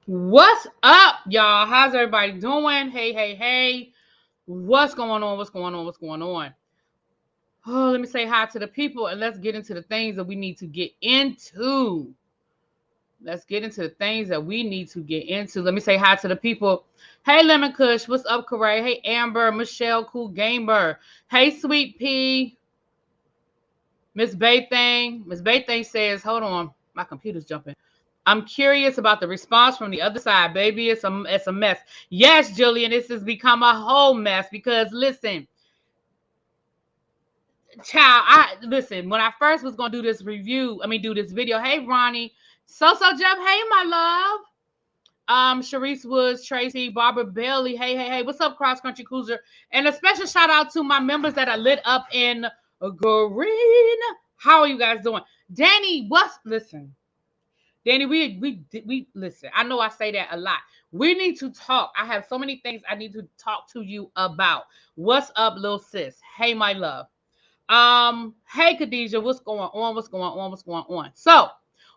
What's up, y'all? How's everybody doing? Hey. What's going on? Oh, let me say hi to the people and let's get into the things that we need to get into. Let me say hi to the people. Hey, Lemon Kush. What's up, Corey? Hey, Amber. Michelle, Cool Gamer. Hey, Sweet Pea. Miss Baythang says, hold on. My computer's jumping. I'm curious about the response from the other side, baby. It's a mess. Yes, Julian, this has become a whole mess because listen, child, when I first was gonna do this video. Hey, Ronnie, so Jeff, hey, my love. Sharice Woods, Tracy, Barbara Bailey, hey, what's up, Cross Country Cruiser? And a special shout out to my members that are lit up in green. How are you guys doing? Danny, Danny, we listen. I know I say that a lot. We need to talk. I have so many things I need to talk to you about. What's up, little sis? Hey, my love. Hey, Khadijah, what's going on? So,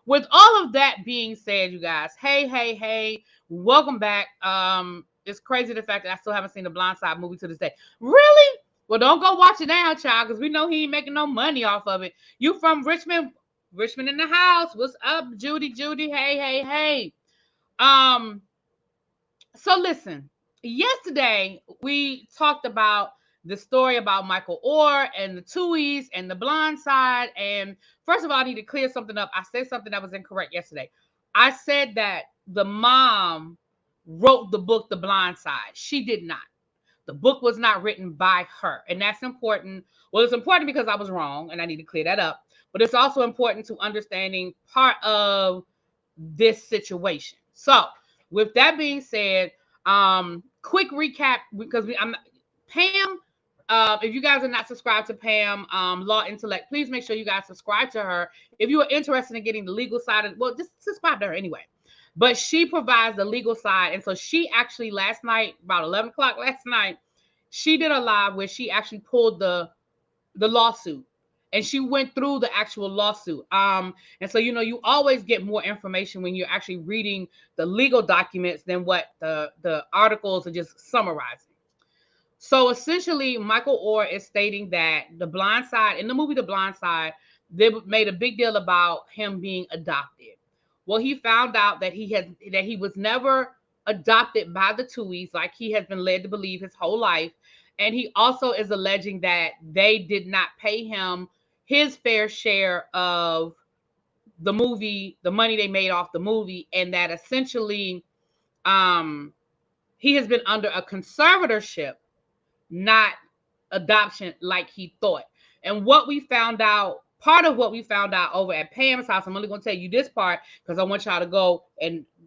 with all of that being said, you guys, hey, welcome back. It's crazy the fact that I still haven't seen the Blind Side movie to this day. Really? Well, don't go watch it now, child, because we know he ain't making no money off of it. You from Richmond in the house. What's up, Judy? Hey. So listen, yesterday we talked about the story about Michael Orr and the Tuohys and the Blind Side. And first of all, I need to clear something up. I said something that was incorrect yesterday. I said that the mom wrote the book, The Blind Side. She did not. The book was not written by her. And that's important. Well, it's important because I was wrong and I need to clear that up. But it's also important to understanding part of this situation. So with that being said, quick recap because Pam. If you guys are not subscribed to Pam, Law Intellect, please make sure you guys subscribe to her. If you are interested in getting the legal side just subscribe to her anyway. But she provides the legal side. And so she actually last night, about 11 o'clock last night, she did a live where she actually pulled the lawsuit. And she went through the actual lawsuit. And so, you always get more information when you're actually reading the legal documents than what the articles are just summarizing. So essentially, Michael Orr is stating that The Blind Side, in the movie The Blind Side, they made a big deal about him being adopted. Well, he found out that he was never adopted by the Tuohys, like he has been led to believe his whole life. And he also is alleging that they did not pay him his fair share of the movie, the money they made off the movie, and that essentially he has been under a conservatorship, not adoption like he thought. And what we found out, part of what we found out over at Pam's house, I'm only going to tell you this part because I want y'all to go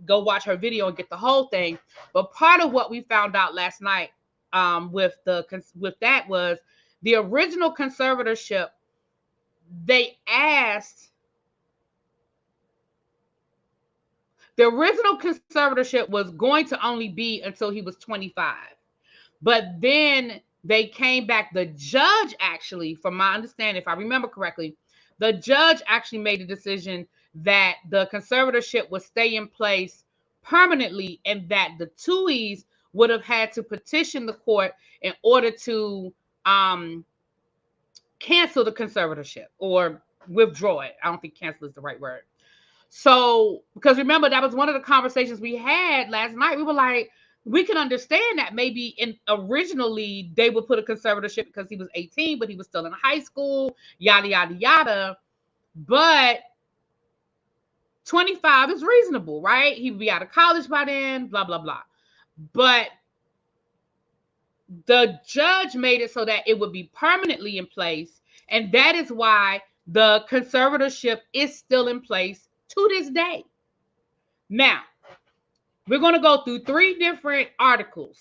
watch her video and get the whole thing. But part of what we found out last night with that was the original conservatorship. The original conservatorship was going to only be until he was 25. But then they came back. The judge actually, from my understanding, if I remember correctly, the judge actually made a decision that the conservatorship would stay in place permanently and that the Tuohys would have had to petition the court in order to cancel the conservatorship or withdraw it. I don't think cancel is the right word. So, because remember, that was one of the conversations we had last night. We were like, we can understand that maybe originally they would put a conservatorship because he was 18, but he was still in high school, yada, yada, yada. But 25 is reasonable, right? He would be out of college by then, blah, blah, blah. But the judge made it so that it would be permanently in place. And that is why the conservatorship is still in place to this day. Now, we're going to go through 3 different articles.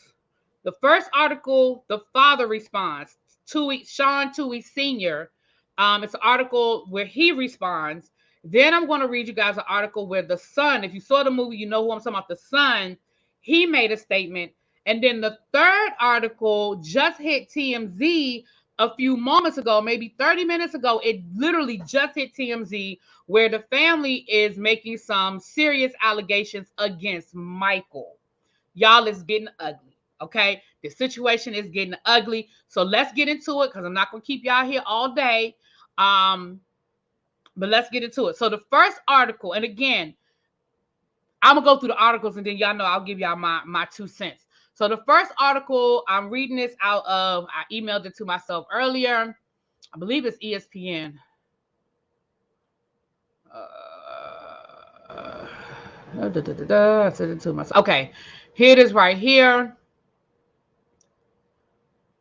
The first article, the father responds, Sean Tuohy Sr. It's an article where he responds. Then I'm going to read you guys an article where the son, if you saw the movie, you know who I'm talking about, the son, he made a statement. And then the third article just hit TMZ a few moments ago, maybe 30 minutes ago, it literally just hit TMZ where the family is making some serious allegations against Michael. Y'all, it's getting ugly. Okay, the situation is getting ugly. So let's get into it because I'm not gonna keep y'all here all day. But let's get into it. So the first article, and again, I'm gonna go through the articles and then y'all know I'll give y'all my 2 cents. So the first article, I'm reading this out of, I emailed it to myself earlier. I believe it's ESPN. I sent it to myself. Okay, here it is right here.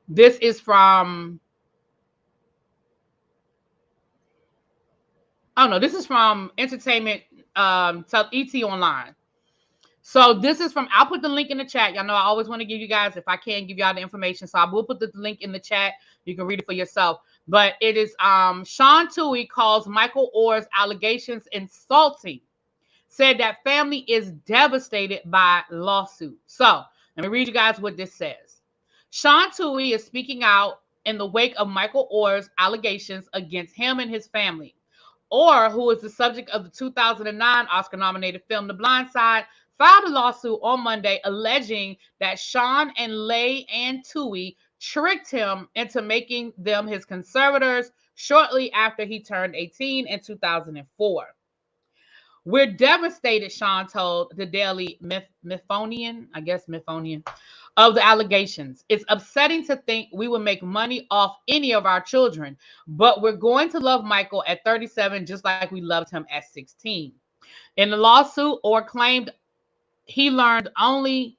This is from, oh no, this is from Entertainment, ET Online. So this is from, I'll put the link in the chat. Y'all know I always want to give you guys, if I can, give y'all the information. So I will put the link in the chat. You can read it for yourself. But it is Sean Tuohy calls Michael Oher's allegations insulting. Said that family is devastated by lawsuit. So let me read you guys what this says. Sean Tuohy is speaking out in the wake of Michael Oher's allegations against him and his family. Oher, who is the subject of the 2009 Oscar-nominated film The Blind Side, filed a lawsuit on Monday alleging that Sean and Leigh-Anne Tuohy tricked him into making them his conservators shortly after he turned 18 in 2004. We're devastated, Sean told the Daily Mythonian, of the allegations. It's upsetting to think we would make money off any of our children, but we're going to love Michael at 37 just like we loved him at 16. In the lawsuit, Oher claimed he only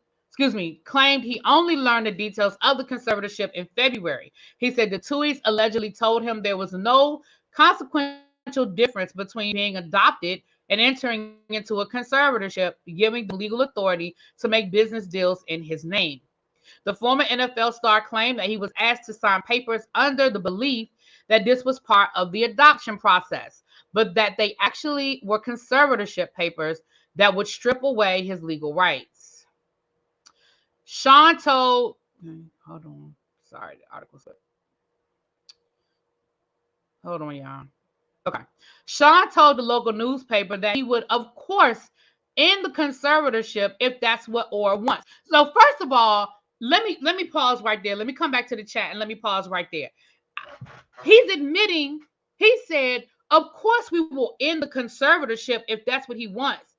learned the details of the conservatorship in February. He said the Tuohys allegedly told him there was no consequential difference between being adopted and entering into a conservatorship, giving them legal authority to make business deals in his name. The former NFL star claimed that he was asked to sign papers under the belief that this was part of the adoption process, but that they actually were conservatorship papers that would strip away his legal rights. Sean told, hold on, sorry, the article's up. Hold on, y'all. Okay. Sean told the local newspaper that he would, of course, end the conservatorship if that's what Oher wants. So first of all, let me pause right there. Let me come back to the chat and let me pause right there. He's admitting, he said, of course we will end the conservatorship if that's what he wants.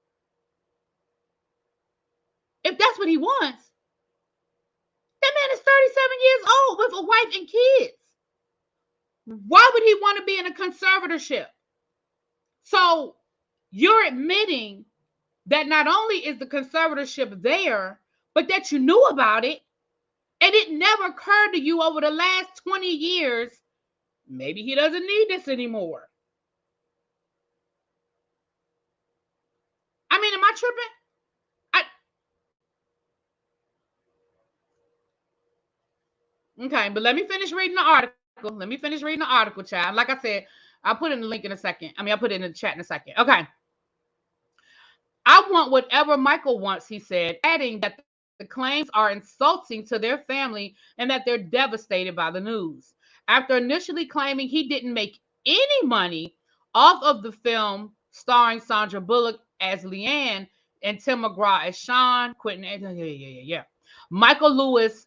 If that's what he wants, that man is 37 years old with a wife and kids. Why would he want to be in a conservatorship? So you're admitting that not only is the conservatorship there, but that you knew about it, and it never occurred to you over the last 20 years, maybe he doesn't need this anymore. I mean, am I tripping? Okay, but let me finish reading the article. Child. Like I said, I'll put in the link in a second. I'll put it in the chat in a second. Okay. I want whatever Michael wants, he said, adding that the claims are insulting to their family and that they're devastated by the news. After initially claiming he didn't make any money off of the film starring Sandra Bullock as Leigh-Anne and Tim McGraw as Sean, Michael Lewis.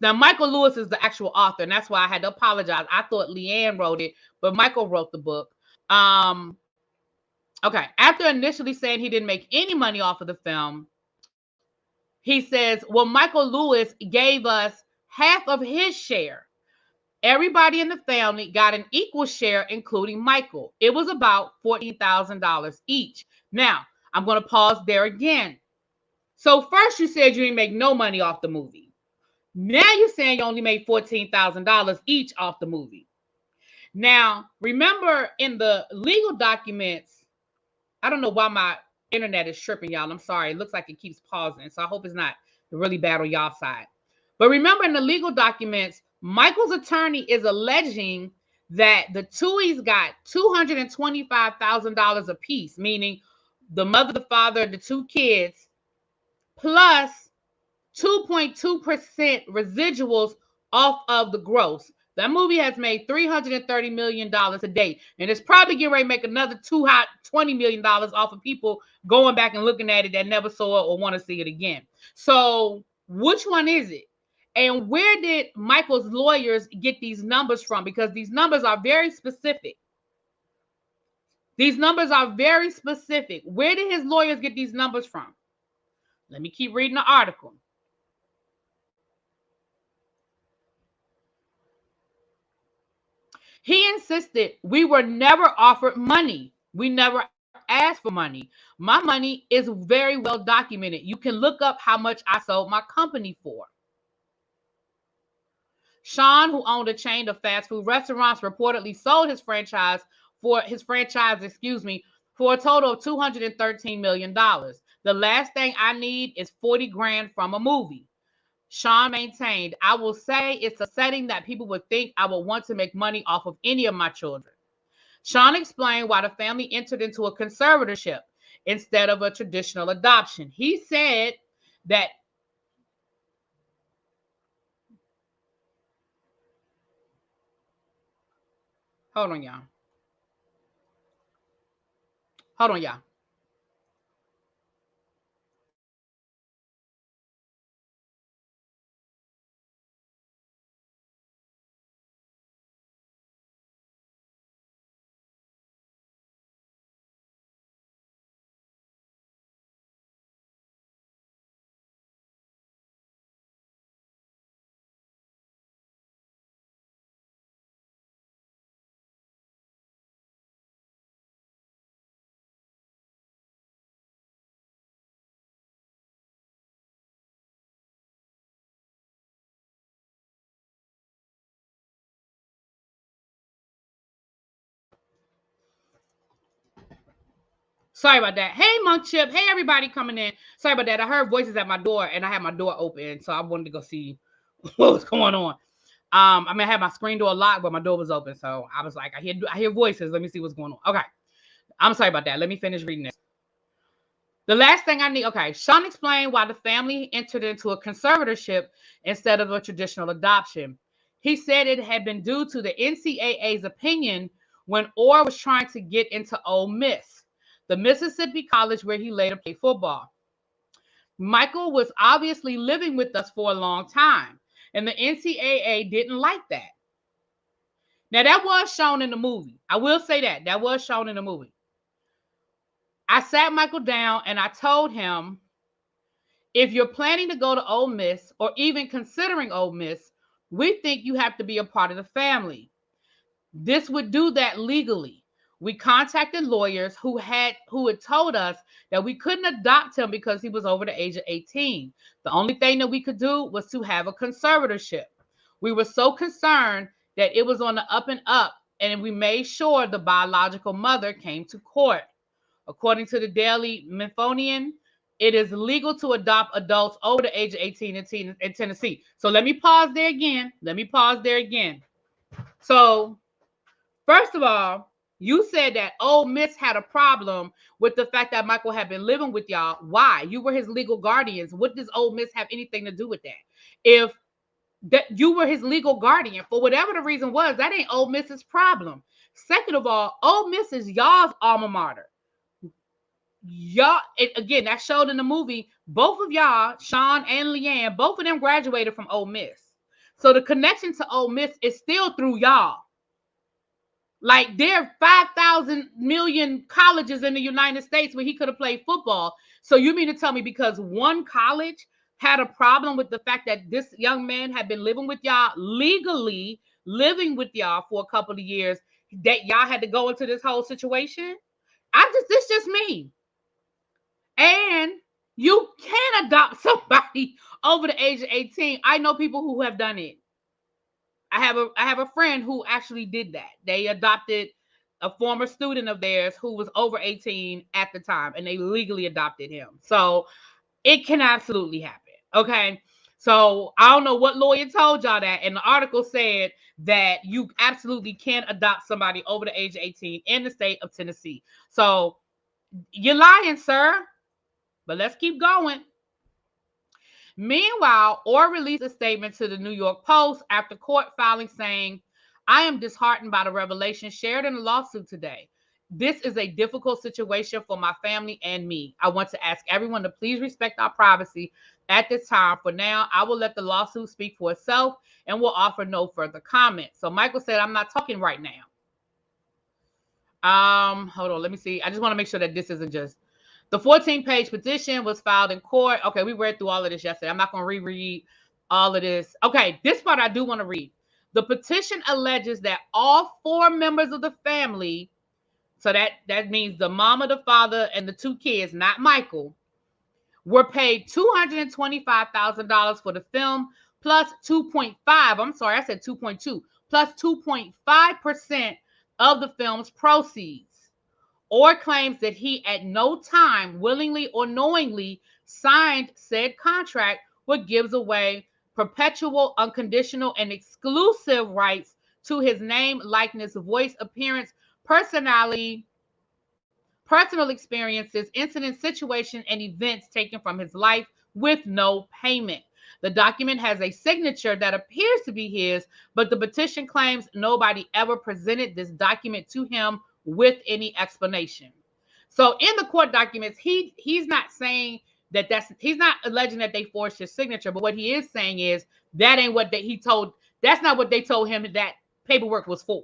Now, Michael Lewis is the actual author, and that's why I had to apologize. I thought Leigh-Anne wrote it, but Michael wrote the book. Okay. After initially saying he didn't make any money off of the film, he says, well, Michael Lewis gave us half of his share. Everybody in the family got an equal share, including Michael. It was about $14,000 each. Now, I'm going to pause there again. So first you said you didn't make no money off the movie. Now you're saying you only made $14,000 each off the movie. Now, remember in the legal documents, I don't know why my internet is tripping, y'all. I'm sorry. It looks like it keeps pausing. So I hope it's not really bad on y'all side. But remember in the legal documents, Michael's attorney is alleging that the Tuohys got $225,000 apiece, meaning the mother, the father, the two kids, plus 2.2% residuals off of the gross. That movie has made $330 million to date. And it's probably getting ready to make another $20 million off of people going back and looking at it that never saw it or want to see it again. So which one is it? And where did Michael's lawyers get these numbers from? Because these numbers are very specific. These numbers are very specific. Where did his lawyers get these numbers from? Let me keep reading the article. He insisted we were never offered money. We never asked for money. My money is very well documented. You can look up how much I sold my company for. Sean, who owned a chain of fast food restaurants, reportedly sold his franchise for a total of $213 million. The last thing I need is 40 grand from a movie. Sean maintained, I will say it's a setting that people would think I would want to make money off of any of my children. Sean explained why the family entered into a conservatorship instead of a traditional adoption. He said that hold on, y'all. Sorry about that. Hey, Monk Chip. Hey, everybody coming in. Sorry about that. I heard voices at my door, and I had my door open, so I wanted to go see what was going on. I had my screen door locked, but my door was open, so I was like, I hear voices. Let me see what's going on. Okay, I'm sorry about that. Let me finish reading this. The last thing I need. Okay, Sean explained why the family entered into a conservatorship instead of a traditional adoption. He said it had been due to the NCAA's opinion when Orr was trying to get into Ole Miss, the Mississippi college where he later played football. Michael was obviously living with us for a long time, and the NCAA didn't like that. Now, that was shown in the movie. I will say that. That was shown in the movie. I sat Michael down and I told him, if you're planning to go to Ole Miss or even considering Ole Miss, we think you have to be a part of the family. This would do that legally. We contacted lawyers who had told us that we couldn't adopt him because he was over the age of 18. The only thing that we could do was to have a conservatorship. We were so concerned that it was on the up and up, and we made sure the biological mother came to court. According to the Daily Memphonian, it is legal to adopt adults over the age of 18 in Tennessee. So let me pause there again. So first of all, you said that Ole Miss had a problem with the fact that Michael had been living with y'all. Why? You were his legal guardians. What does Ole Miss have anything to do with that? If that you were his legal guardian, for whatever the reason was, that ain't Ole Miss's problem. Second of all, Ole Miss is y'all's alma mater. Y'all, again, that showed in the movie. Both of y'all, Sean and Leanne, both of them graduated from Ole Miss. So the connection to Ole Miss is still through y'all. Like, there are 5,000 million colleges in the United States where he could have played football. So you mean to tell me because one college had a problem with the fact that this young man had been living with y'all, legally living with y'all for a couple of years, that y'all had to go into this whole situation? This just me. And you can adopt somebody over the age of 18. I know people who have done it. I have a friend who actually did that. They adopted a former student of theirs who was over 18 at the time, and they legally adopted him. So it can absolutely happen. Okay. So I don't know what lawyer told y'all that. And the article said that you absolutely can adopt somebody over the age of 18 in the state of Tennessee. So you're lying, sir. But let's keep going. Meanwhile, Orr released a statement to the New York Post after court filing saying, I am disheartened by the revelation shared in the lawsuit today. This is a difficult situation for my family and me. I want to ask everyone to please respect our privacy at this time. For now, I will let the lawsuit speak for itself and will offer no further comment. So Michael said, I'm not talking right now. Hold on, let me see. I just want to make sure that this isn't just the 14-page petition was filed in court. Okay, we read through all of this yesterday. I'm not going to reread all of this. Okay, this part I do want to read. The petition alleges that all 4 members of the family, so that means the mama, the father, and the 2 kids, not Michael, were paid $225,000 for the film plus 2.5. I'm sorry, I said 2.2 plus 2.5% of the film's proceeds, or claims that he at no time willingly or knowingly signed said contract, which gives away perpetual, unconditional, and exclusive rights to his name, likeness, voice, appearance, personality, personal experiences, incidents, situations, and events taken from his life with no payment. The document has a signature that appears to be his, but the petition claims nobody ever presented this document to him with any explanation. So in the court documents, he's not saying he's not alleging that they forged his signature, but what he is saying is that ain't what that's not what they told him that paperwork was for.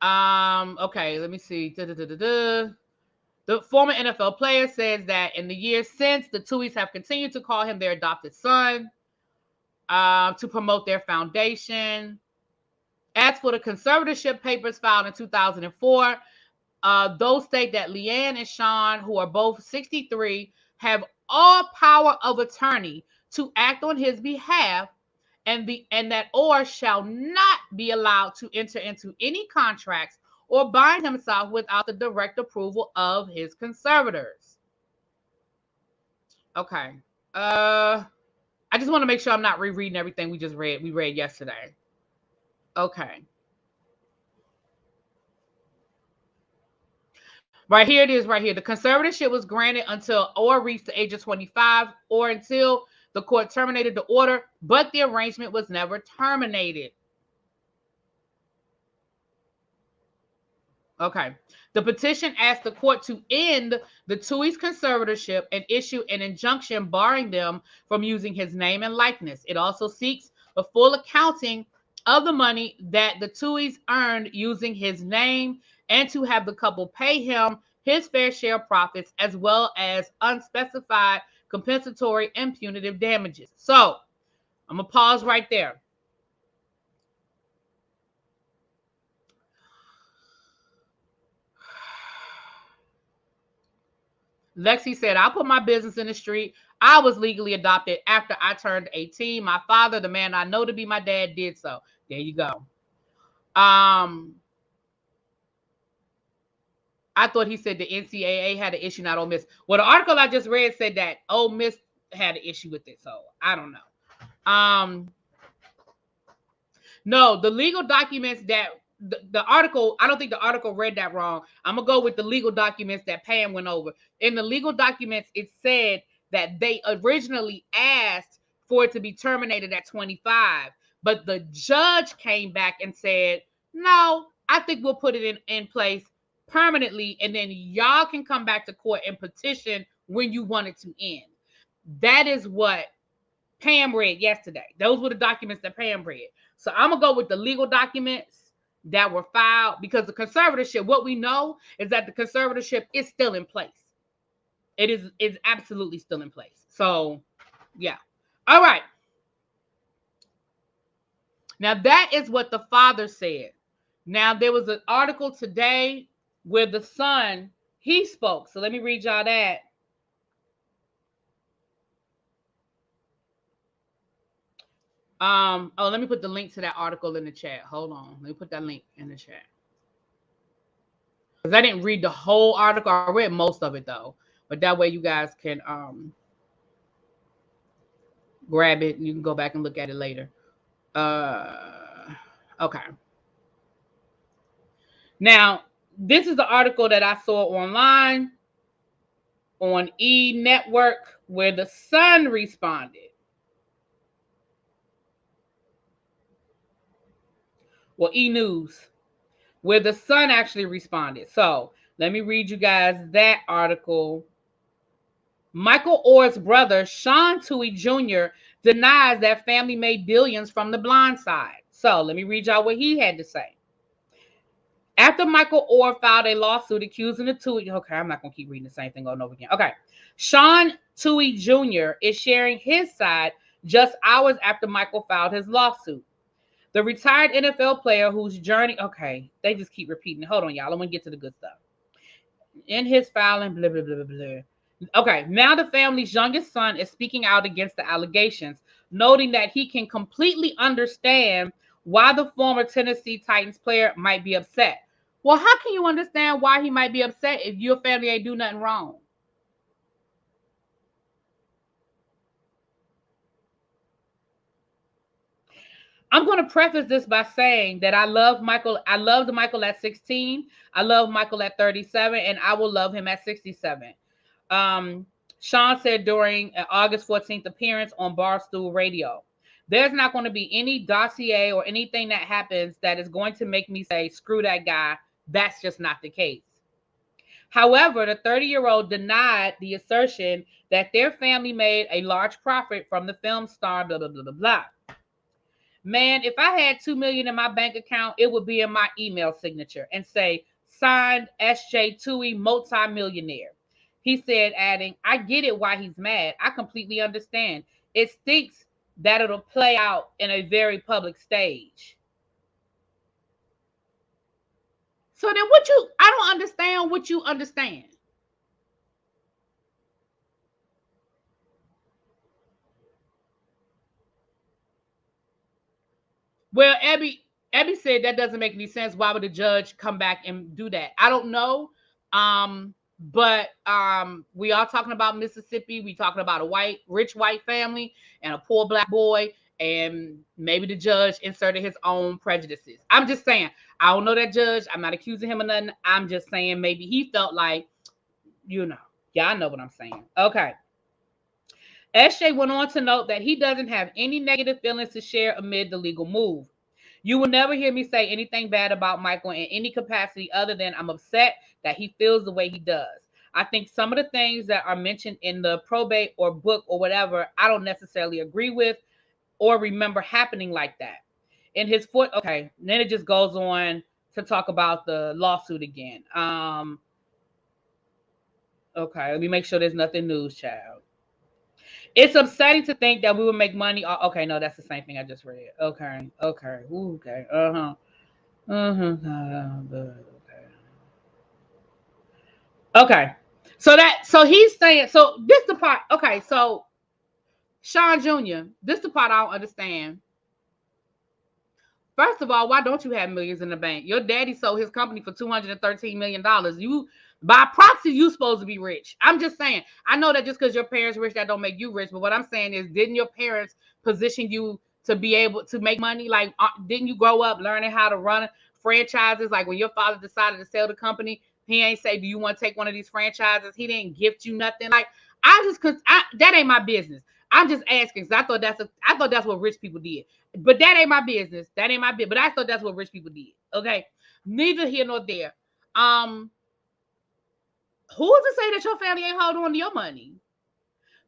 Okay, let me see. The former NFL player says that in the years since, the Tuohys have continued to call him their adopted son to promote their foundation. As for the conservatorship papers filed in 2004, those state that Leanne and Sean, who are both 63, have all power of attorney to act on his behalf, and that Orr shall not be allowed to enter into any contracts or bind himself without the direct approval of his conservators. Okay. I just want to make sure I'm not rereading everything we read yesterday. Okay. Right here it is, right here. The conservatorship was granted until Orr reached the age of 25 or until the court terminated the order, but the arrangement was never terminated. Okay. The petition asked the court to end the Tuohy's conservatorship and issue an injunction barring them from using his name and likeness. It also seeks a full accounting of the money that the Tuohys earned using his name and to have the couple pay him his fair share of profits as well as unspecified compensatory and punitive damages. So I'm going to pause right there. Lexi said, I'll put my business in the street. I was legally adopted after I turned 18. My father, the man I know to be my dad, did so. There you go. I thought he said the NCAA had an issue, not Ole Miss. Well, the article I just read said that Ole Miss had an issue with it, so I don't know. No, the legal documents that the article, I don't think the article read that wrong. I'm going to go with the legal documents that Pam went over. In the legal documents, it said that they originally asked for it to be terminated at 25, but the judge came back and said, no, I think we'll put it in place permanently, and then y'all can come back to court and petition when you want it to end. That is what Pam read yesterday. Those were the documents that Pam read. So I'm going to go with the legal documents that were filed, because the conservatorship, what we know is that the conservatorship is still in place. It's absolutely still in place. So, yeah. All right. Now, that is what the father said. Now, there was an article today where the son, he spoke. So let me read y'all that. Let me put the link to that article in the chat. Hold on. Let me put that link in the chat. Because I didn't read the whole article. I read most of it, though. But that way you guys can grab it and you can go back and look at it later. Okay. Now, this is the article that I saw online on E! Network where the son responded. well, E! News, where the Sun actually responded. So let me read you guys that article. Michael Oher's brother, Sean Tuohy Jr., denies that family made billions from The Blind Side. So let me read y'all what he had to say. After Michael Oher filed a lawsuit accusing the Tuohy, okay, I'm not going to keep reading the same thing over and over again. Okay. Sean Tuohy Jr. is sharing his side just hours after Michael filed his lawsuit. The retired NFL player whose journey, okay, they just keep repeating. Hold on, y'all. I'm going to get to the good stuff. In his filing, blah, blah, blah, blah, blah. Okay, now the family's youngest son is speaking out against the allegations, noting that he can completely understand why the former Tennessee Titans player might be upset. Well, how can you understand why he might be upset if your family ain't do nothing wrong? I'm going to preface this by saying that I love Michael. I loved Michael at 16. I love Michael at 37, and I will love him at 67. Sean said during an August 14th appearance on Barstool Radio, there's not going to be any dossier or anything that happens that is going to make me say, screw that guy. That's just not the case. However, the 30-year-old denied the assertion that their family made a large profit from the film star, blah, blah, blah, blah, blah. Man, if I had $2 million in my bank account, it would be in my email signature and say, signed S.J. Tuohy, multi-millionaire. He said, adding, I get it why he's mad. I completely understand. It stinks that it'll play out in a very public stage. So then I don't understand what you understand. Well, Abby said that doesn't make any sense. Why would the judge come back and do that? I don't know. But we are talking about Mississippi. We talking about a rich white family and a poor black boy, and maybe the judge inserted his own prejudices. I'm just saying. I don't know that judge. I'm not accusing him of nothing. I'm just saying maybe he felt like, y'all know what I'm saying. Okay. SJ went on to note that he doesn't have any negative feelings to share amid the legal move. You will never hear me say anything bad about Michael in any capacity other than I'm upset that he feels the way he does. I think some of the things that are mentioned in the probate or book or whatever, I don't necessarily agree with or remember happening like that. In his foot, okay, then it just goes on to talk about the lawsuit again. Okay, let me make sure there's nothing news, child. It's upsetting to think that we would make money. Okay, no, that's the same thing I just read. Okay. Ooh, okay. Okay. So he's saying, so this the part. Okay, so Sean Jr., this the part I don't understand. First of all, why don't you have millions in the bank? Your daddy sold his company for $213 million. You, by proxy, you supposed to be rich. I'm just saying. I know that just because your parents rich, that don't make you rich. But what I'm saying is, didn't your parents position you to be able to make money? Like, didn't you grow up learning how to run franchises? Like when your father decided to sell the company, he ain't say, do you want to take one of these franchises? He didn't gift you nothing. Like, that ain't my business. I'm just asking because I thought that's what rich people did. But that ain't my business. That ain't my business. But I thought that's what rich people did. Okay. Neither here nor there. Who's to say that your family ain't holding on to your money?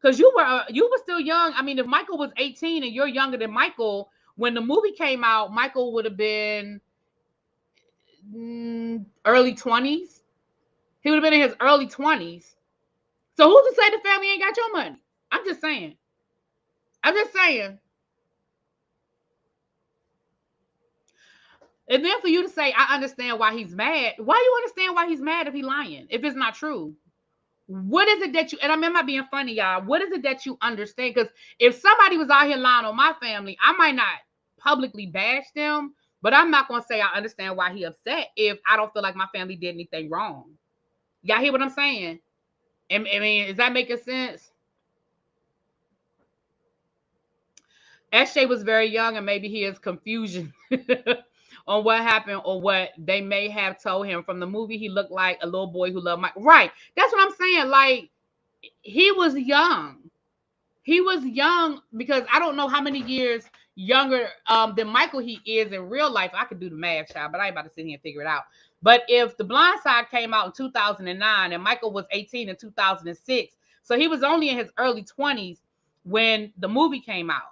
Because you were still young. I mean, if Michael was 18 and you're younger than Michael, when the movie came out, Michael would have been early 20s. He would have been in his early 20s. So who's to say the family ain't got your money? I'm just saying. And then for you to say, I understand why he's mad. Why do you understand why he's mad if he's lying? If it's not true? What is it that you, and I'm not being funny, y'all. What is it that you understand? Because if somebody was out here lying on my family, I might not publicly bash them, but I'm not going to say I understand why he upset if I don't feel like my family did anything wrong. Y'all hear what I'm saying? I mean, is that making sense? SJ was very young and maybe he has confusion on what happened or what they may have told him. From the movie, he looked like a little boy who loved Mike. Right. That's what I'm saying. Like, he was young. He was young because I don't know how many years younger than Michael he is in real life. I could do the math, child, but I ain't about to sit here and figure it out. But if The Blind Side came out in 2009 and Michael was 18 in 2006, so he was only in his early 20s when the movie came out.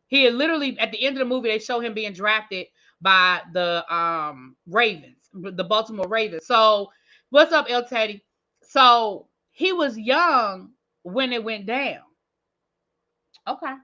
He had literally, at the end of the movie, they show him being drafted by the Ravens, the Baltimore Ravens. So, what's up, El Teddy? So, he was young when it went down. Okay.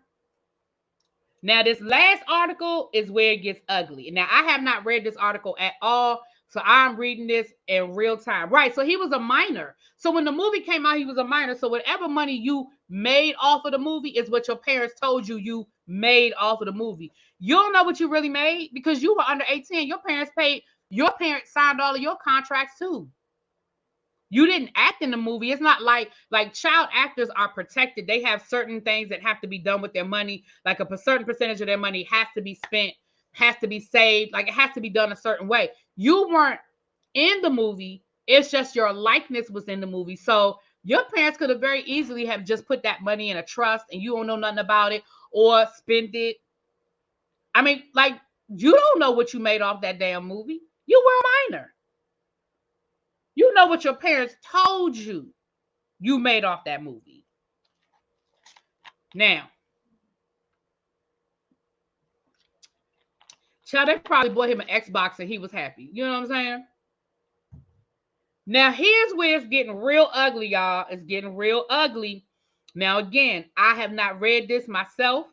Now, this last article is where it gets ugly. Now, I have not read this article at all, so I'm reading this in real time. Right, so he was a minor. So when the movie came out, he was a minor. So whatever money you made off of the movie is what your parents told you made off of the movie. You don't know what you really made because you were under 18. Your parents signed all of your contracts too. You didn't act in the movie. It's not like child actors are protected. They have certain things that have to be done with their money. Like a certain percentage of their money has to be spent, has to be saved. Like it has to be done a certain way. You weren't in the movie. It's just your likeness was in the movie. So your parents could have very easily have just put that money in a trust and you don't know nothing about it or spent it. I mean, like you don't know what you made off that damn movie. You were a minor. You know what your parents told you made off that movie. Now, child, they probably bought him an Xbox and he was happy. You know what I'm saying? Now, here's where it's getting real ugly, y'all. It's getting real ugly. Now, again, I have not read this myself.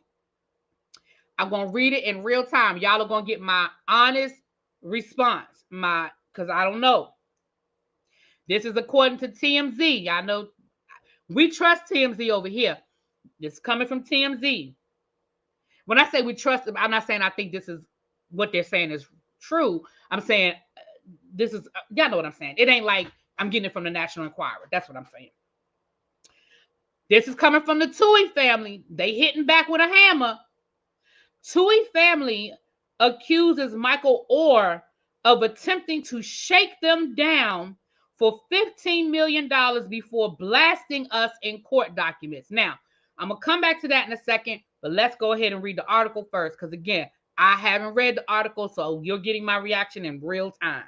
I'm going to read it in real time. Y'all are going to get my honest response. Because I don't know. This is according to TMZ. Y'all know we trust TMZ over here. This is coming from TMZ. When I say we trust them, I'm not saying I think this is what they're saying is true. I'm saying this is, y'all know what I'm saying. It ain't like I'm getting it from the National Enquirer. That's what I'm saying. This is coming from the Tuohy family. They hitting back with a hammer. Tuohy family accuses Michael Oher of attempting to shake them down for $15 million before blasting us in court documents. Now, I'm going to come back to that in a second, but let's go ahead and read the article first, because again, I haven't read the article, so you're getting my reaction in real time.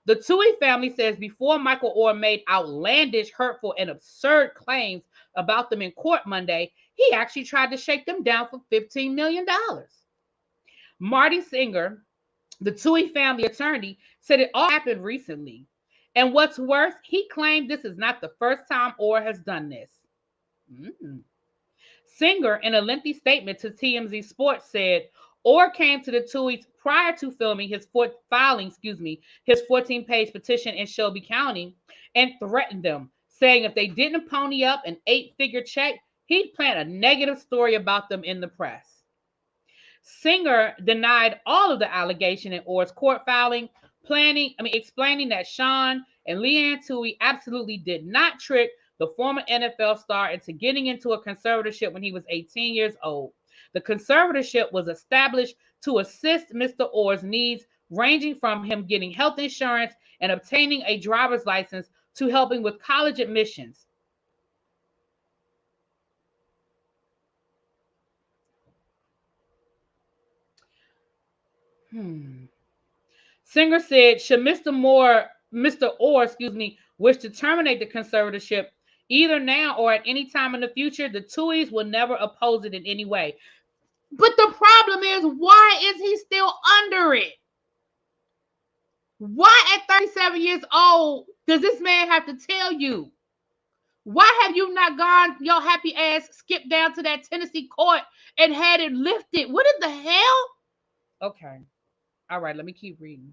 The Tuohy family says before Michael Oher made outlandish, hurtful, and absurd claims about them in court Monday, he actually tried to shake them down for $15 million. Marty Singer, the Tuohy family attorney, said it all happened recently. And what's worse, he claimed this is not the first time Oher has done this. Singer, in a lengthy statement to TMZ Sports, said Oher came to the Tuohys prior to filing his 14-page petition in Shelby County and threatened them, saying if they didn't pony up an 8-figure check, he'd plant a negative story about them in the press. Singer denied all of the allegation in Oher's court filing, explaining that Sean and Leanne Tuohy absolutely did not trick the former NFL star into getting into a conservatorship when he was 18 years old. The conservatorship was established to assist Mr. Oher's needs, ranging from him getting health insurance and obtaining a driver's license to helping with college admissions. Singer said, should Mr. Oher, wish to terminate the conservatorship either now or at any time in the future, the Tuohys will never oppose it in any way. But the problem is, why is he still under it? Why at 37 years old does this man have to tell you? Why have you not gone your happy ass, skipped down to that Tennessee court and had it lifted? What in the hell? Okay. All right, let me keep reading.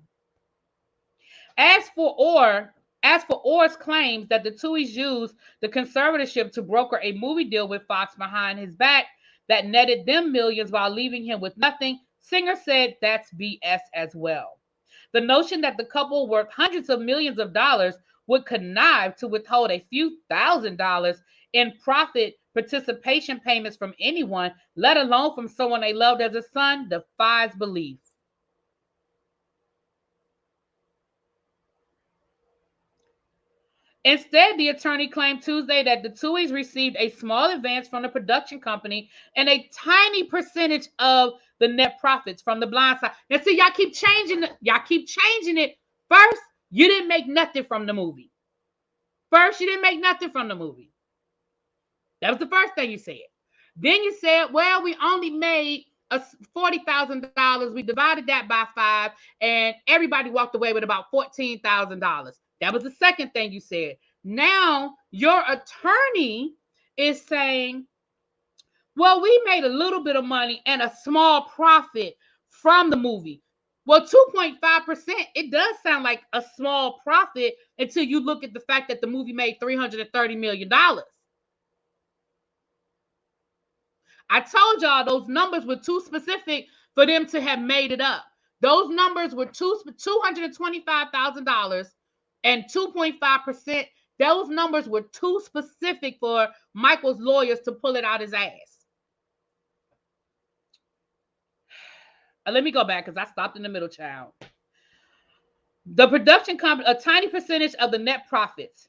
As for Oher's claims that the Tuohys used the conservatorship to broker a movie deal with Fox behind his back that netted them millions while leaving him with nothing, Singer said that's BS as well. The notion that the couple worth hundreds of millions of dollars would connive to withhold a few $1,000s in profit participation payments from anyone, let alone from someone they loved as a son, defies belief. Instead, the attorney claimed Tuesday that the Tuohys received a small advance from the production company and a tiny percentage of the net profits from The Blind Side. Now, see, y'all keep changing it. First, you didn't make nothing from the movie. That was the first thing you said. Then you said, well, we only made $40,000. We divided that by 5, and everybody walked away with about $14,000. That was the second thing you said. Now your attorney is saying, well, we made a little bit of money and a small profit from the movie. Well, 2.5%, it does sound like a small profit until you look at the fact that the movie made $330 million. I told y'all those numbers were too specific for them to have made it up. Those numbers were $225,000 and 2.5%. Those numbers were too specific for Michael's lawyers to pull it out his ass. Let me go back because I stopped in the middle, child. The production company, a tiny percentage of the net profits.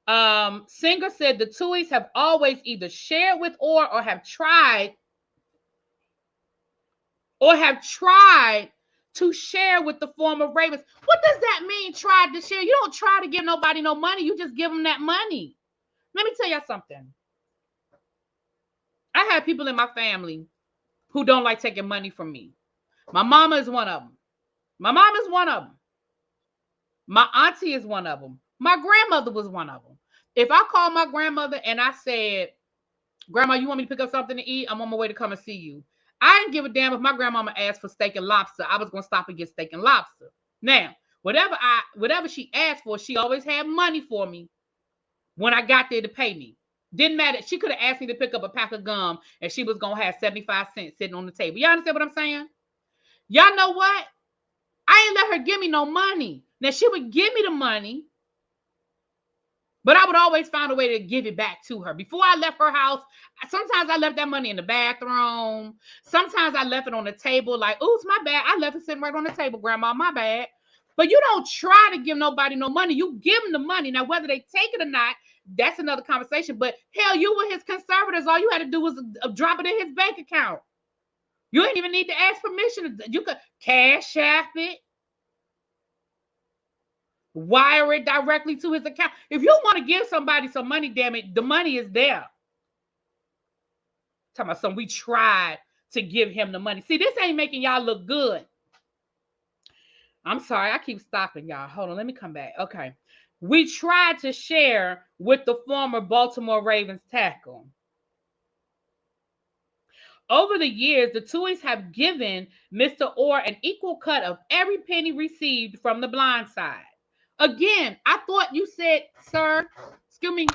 Singer said the Tuohys have always either shared with or have tried to share with the former Ravens. What does that mean, tried to share? You don't try to give nobody no money. You just give them that money. Let me tell y'all something. I have people in my family who don't like taking money from me. My mama is one of them. My mom is one of them. My auntie is one of them. My grandmother was one of them. If I called my grandmother and I said, Grandma, you want me to pick up something to eat? I'm on my way to come and see you. I didn't give a damn if my grandmama asked for steak and lobster. I was going to stop and get steak and lobster. Now, whatever she asked for, she always had money for me when I got there to pay me. Didn't matter. She could have asked me to pick up a pack of gum and she was going to have 75 cents sitting on the table. Y'all understand what I'm saying? Y'all know what? I ain't let her give me no money. Now, she would give me the money, but I would always find a way to give it back to her. Before I left her house, sometimes I left that money in the bathroom. Sometimes I left it on the table like, oops, my bad. I left it sitting right on the table, Grandma, my bad. But you don't try to give nobody no money. You give them the money. Now, whether they take it or not, that's another conversation. But hell, you were his conservators. All you had to do was drop it in his bank account. You didn't even need to ask permission. You could cash app it. Wire it directly to his account. If you want to give somebody some money, damn it, the money is there. Talking about some, we tried to give him the money. See, this ain't making y'all look good. I'm sorry, I keep stopping y'all. Hold on, let me come back. Okay. We tried to share with the former Baltimore Ravens tackle. Over the years, the Tuohys have given Mr. Orr an equal cut of every penny received from The Blind Side. Again, I thought you said, sir, excuse me,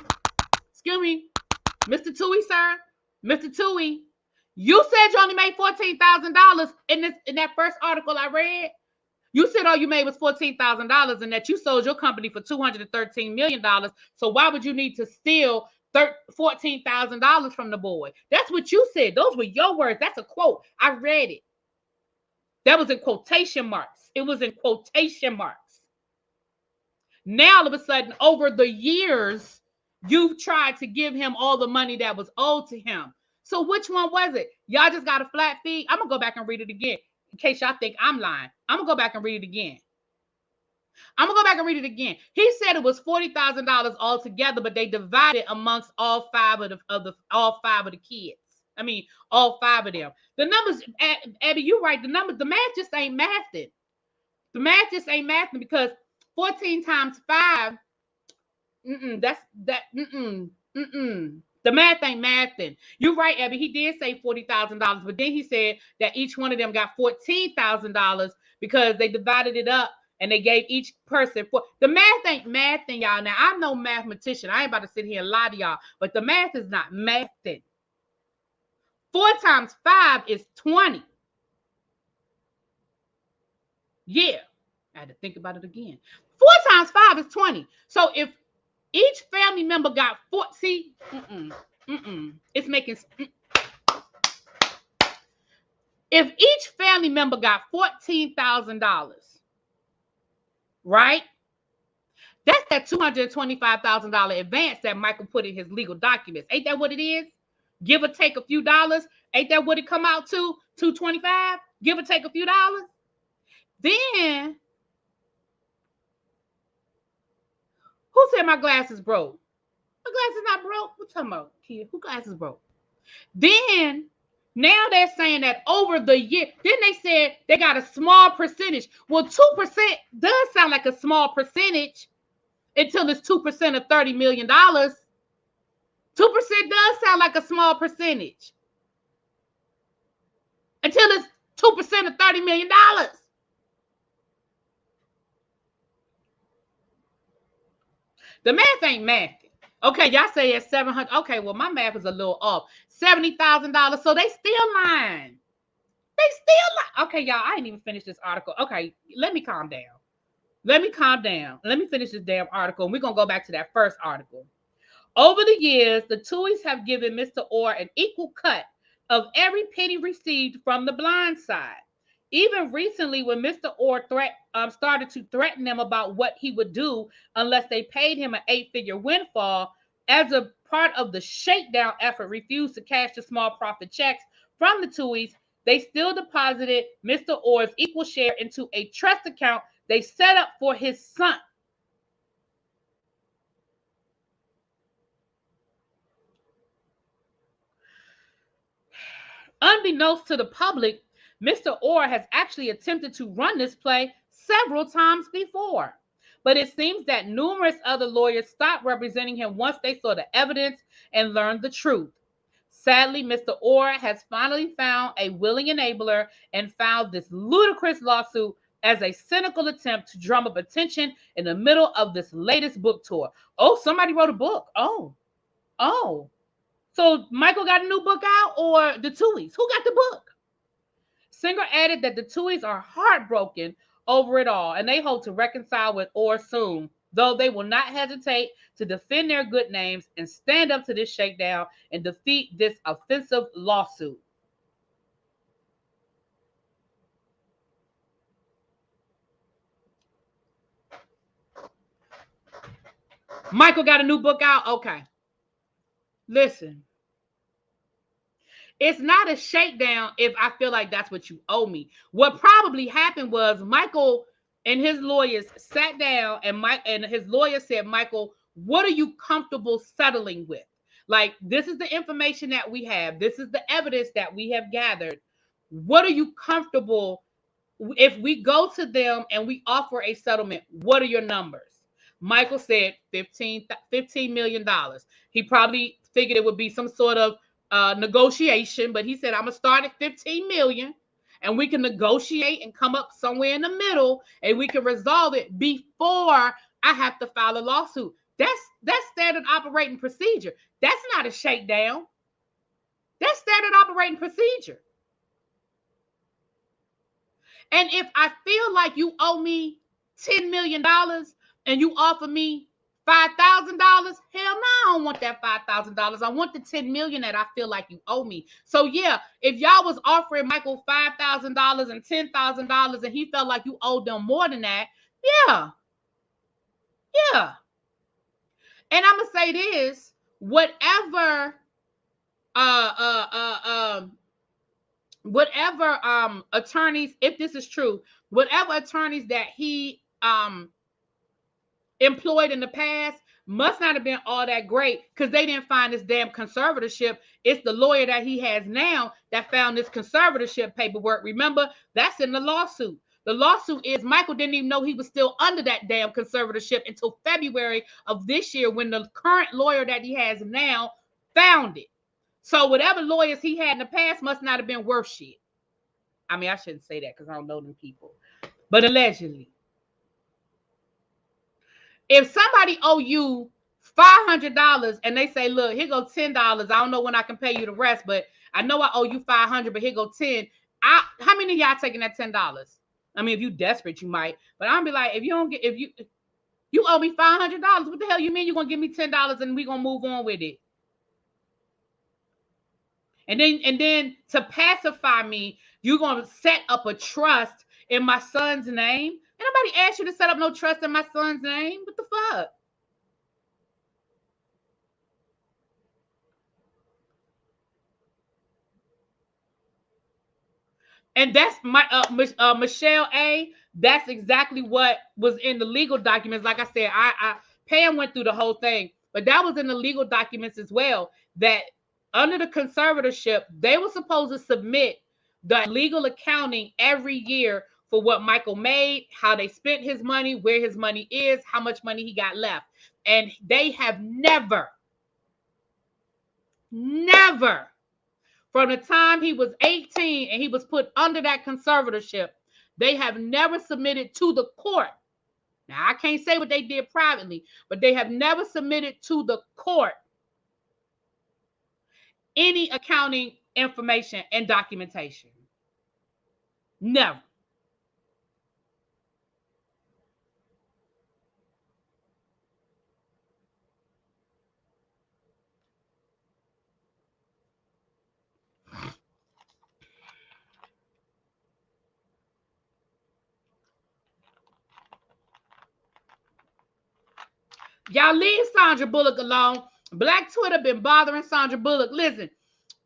Mr. Tuohy, sir, Mr. Tuohy, you said you only made $14,000 in that first article I read. You said all you made was $14,000 and that you sold your company for $213 million. So why would you need to steal $14,000 from the boy? That's what you said. Those were your words. That's a quote. I read it. That was in quotation marks. It was in quotation marks. Now, all of a sudden, over the years, you've tried to give him all the money that was owed to him. So which one was it? Y'all just got a flat fee? I'm going to go back and read it again in case y'all think I'm lying. I'm going to go back and read it again. He said it was $40,000 altogether, but they divided amongst all five of the kids. I mean, all 5 of them. The numbers, Abby, you're right. The math just ain't mathing. The math just ain't mathing because 14 times 5, the math ain't mathing. You're right, Abby. He did say $40,000, but then he said that each one of them got $14,000 because they divided it up and they gave each person the math ain't mathing, y'all. Now, I'm no mathematician. I ain't about to sit here and lie to y'all, but the math is not mathing. 4 times 5 is 20. Yeah. I had to think about it again. 4 times 5 is 20. So if each family member got 4, see, it's making. If each family member got $14,000, right? That's that $225,000 advance that Michael put in his legal documents. Ain't that what it is? Give or take a few dollars. Ain't that what it come out to? $225? Give or take a few dollars. Then, who said my glasses broke? My glasses not broke. What talking about, kid? Who glasses broke? Then, now they're saying that over the year, then they said they got a small percentage. Well, 2% does sound like a small percentage until it's 2% of $30 million. 2% does sound like a small percentage until it's 2% of $30 million. The math ain't mathing. Okay, y'all say it's 700. Okay, well, my math is a little off. $70,000. So they still lying. They still lying. Okay, y'all, I ain't even finished this article. Okay, let me calm down. Let me calm down. Let me finish this damn article, and we're going to go back to that first article. Over the years, the Tuohys have given Mr. Orr an equal cut of every penny received from the blind side. Even recently, when Mr. Orr started to threaten them about what he would do unless they paid him an 8-figure windfall, as a part of the shakedown effort, refused to cash the small profit checks from the Tuohys, they still deposited Mr. Orr's equal share into a trust account they set up for his son. Unbeknownst to the public, Mr. Orr has actually attempted to run this play several times before. But it seems that numerous other lawyers stopped representing him once they saw the evidence and learned the truth. Sadly, Mr. Orr has finally found a willing enabler and found this ludicrous lawsuit as a cynical attempt to drum up attention in the middle of this latest book tour. Oh, somebody wrote a book. Oh. So Michael got a new book out, or the Tuohys? Who got the book? Singer added that the Tuohys are heartbroken over it all, and they hope to reconcile with Orr soon, though they will not hesitate to defend their good names and stand up to this shakedown and defeat this offensive lawsuit. Michael got a new book out? Okay. Listen. It's not a shakedown if I feel like that's what you owe me. What probably happened was Michael and his lawyers sat down, and his lawyer said, Michael, what are you comfortable settling with? Like, this is the information that we have. This is the evidence that we have gathered. What are you comfortable if we go to them and we offer a settlement? What are your numbers? Michael said $15 million. He probably figured it would be some sort of negotiation, but he said, I'm gonna start at 15 million and we can negotiate and come up somewhere in the middle and we can resolve it before I have to file a lawsuit. That's standard operating procedure. That's not a shakedown. That's standard operating procedure. And if I feel like you owe me $10 million and you offer me $5,000, hell no, I don't want that $5,000. I want the $10 million that I feel like you owe me. So yeah, if y'all was offering Michael $5,000 and $10,000 and he felt like you owed them more than that, yeah. And I'm gonna say this: whatever attorneys, if this is true, whatever attorneys that he employed in the past must not have been all that great, because they didn't find this damn conservatorship. It's the lawyer that he has now that found this conservatorship paperwork. Remember, that's in the lawsuit. The lawsuit is Michael didn't even know he was still under that damn conservatorship until February of this year, when the current lawyer that he has now found it. So whatever lawyers he had in the past must not have been worth shit. I mean, I shouldn't say that because I don't know them people, but allegedly. If somebody owe you $500 and they say, look, here go $10. I don't know when I can pay you the rest, but I know I owe you $500, but here go 10. How many of y'all taking that $10? I mean, if you desperate, you might, but I'll be like, if you owe me $500, what the hell you mean you're gonna give me $10 and we gonna move on with it? And then to pacify me, you're gonna set up a trust in my son's name? nobody asked you to set up no trust in my son's name. What the fuck? And that's my Michelle A. That's exactly what was in the legal documents. Like I said, I Pam went through the whole thing, but that was in the legal documents as well. That under the conservatorship, they were supposed to submit the legal accounting every year for what Michael made, how they spent his money, where his money is, how much money he got left. And they have never, from the time he was 18 and he was put under that conservatorship, they have never submitted to the court. Now, I can't say what they did privately, but they have never submitted to the court any accounting information and documentation. Never. Y'all leave Sandra Bullock alone. Black Twitter been bothering Sandra Bullock. Listen,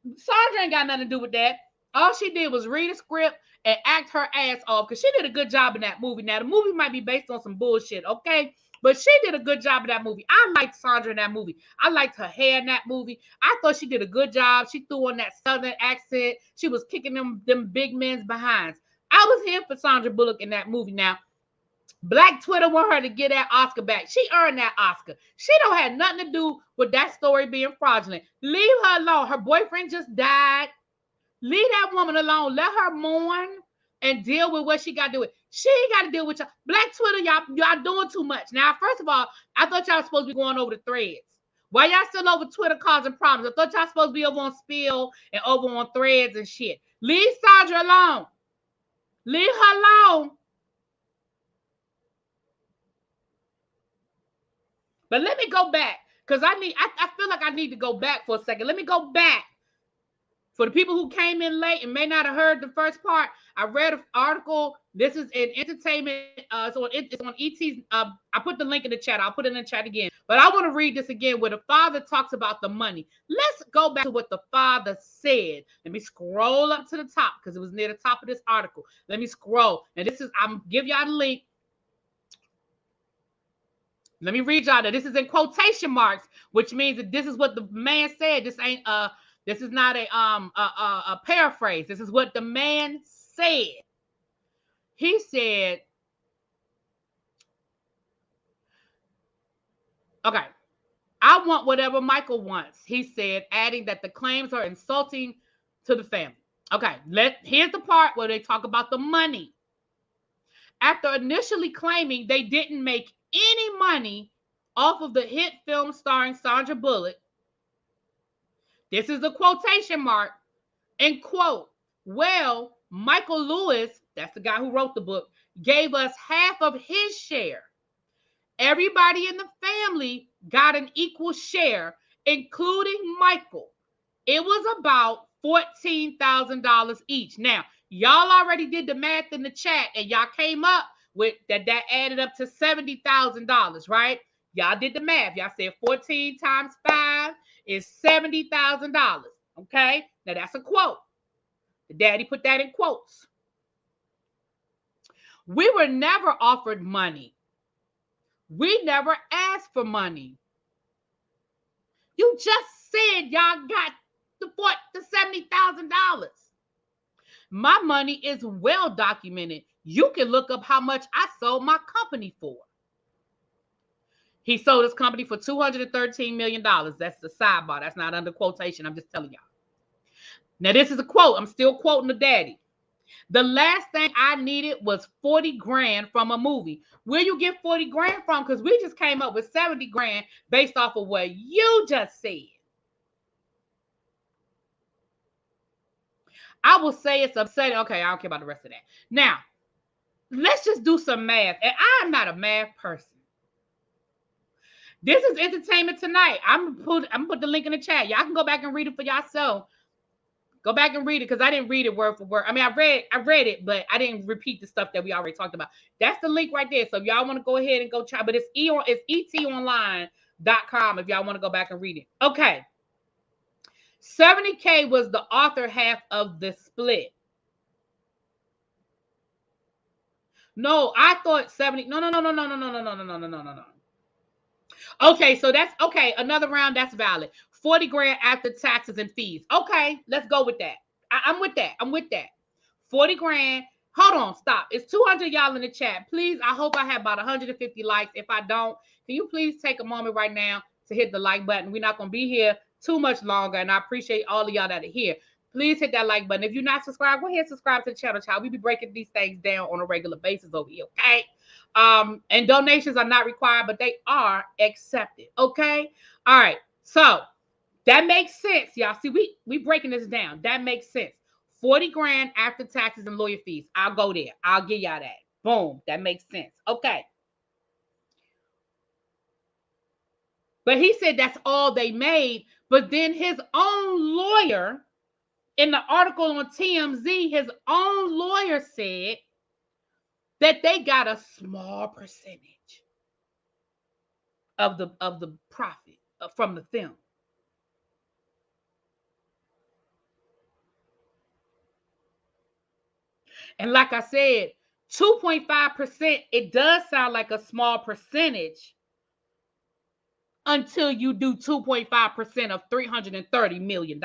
Sandra ain't got nothing to do with that. All she did was read a script and act her ass off because she did a good job in that movie. Now, the movie might be based on some bullshit, okay? But she did a good job in that movie. I liked Sandra in that movie. I liked her hair in that movie. I thought she did a good job. She threw on that southern accent. She was kicking them big men's behinds. I was here for Sandra Bullock in that movie. Now, Black Twitter want her to get that Oscar back. She earned that Oscar. She don't have nothing to do with that story being fraudulent. Leave her alone. Her boyfriend just died. Leave that woman alone. Let her mourn and deal with what she got to do with. She ain't got to deal with y'all. Black Twitter, y'all doing too much. Now, first of all, I thought y'all were supposed to be going over the threads. Why y'all still over Twitter causing problems? I thought y'all supposed to be over on Spill and over on threads and shit. Leave Sandra alone. Leave her alone. But let me go back because I feel like I need to go back for a second. Let me go back. For the people who came in late and may not have heard the first part, I read an article. This is in entertainment. It's on ET's. I put the link in the chat. I'll put it in the chat again. But I want to read this again where the father talks about the money. Let's go back to what the father said. Let me scroll up to the top because it was near the top of this article. Let me scroll. And I'm give y'all the link. Let me read y'all that. This is in quotation marks, which means that this is what the man said. This ain't this is not a paraphrase. This is what the man said. He said, okay, I want whatever Michael wants. He said, adding that the claims are insulting to the family. Okay, here's the part where they talk about the money. After initially claiming they didn't make any money off of the hit film starring Sandra Bullock, this is a quotation mark, and quote, well, Michael Lewis, that's the guy who wrote the book, gave us half of his share. Everybody in the family got an equal share, including Michael. It was about $14,000 each. Now, y'all already did the math in the chat, and y'all came up with that added up to $70,000, right? Y'all did the math. Y'all said 14 times 5 is $70,000. Okay? Now, that's a quote. The daddy put that in quotes. We were never offered money. We never asked for money. You just said y'all got the $70,000. My money is well documented. You can look up how much I sold my company for. He sold his company for $213 million. That's the sidebar. That's not under quotation. I'm just telling y'all. Now, this is a quote. I'm still quoting the daddy. The last thing I needed was 40 grand from a movie. Where you get 40 grand from? Because we just came up with 70 grand based off of what you just said. I will say it's upsetting. Okay, I don't care about the rest of that. Now, let's just do some math. And I'm not a math person. This is Entertainment Tonight. I'm gonna put the link in the chat. Y'all can go back and read it for yourself. Go back and read it because I didn't read it word for word. I mean, I read it, but I didn't repeat the stuff that we already talked about. That's the link right there. So if y'all want to go ahead and go try, but it's etonline.com if y'all want to go back and read it. Okay. 70K was the author half of the split. No, I thought 70. No. Okay, so that's okay. Another round, that's valid. 40 grand after taxes and fees. Okay, let's go with that. I'm with that. 40 grand. Hold on, stop. It's 200 y'all in the chat. Please, I hope I have about 150 likes. If I don't, can you please take a moment right now to hit the like button? We're not going to be here too much longer, and I appreciate all of y'all that are here. Please hit that like button. If you're not subscribed, go ahead and subscribe to the channel, child. We be breaking these things down on a regular basis over here, okay? And donations are not required, but they are accepted, okay? All right, so that makes sense, y'all. See, we breaking this down. That makes sense. 40 grand after taxes and lawyer fees. I'll go there. I'll give y'all that. Boom. That makes sense. Okay. But he said that's all they made. But then his own lawyer, in the article on TMZ, his own lawyer said that they got a small percentage of the profit from the film. And like I said, 2.5%, it does sound like a small percentage until you do 2.5% of $330 million.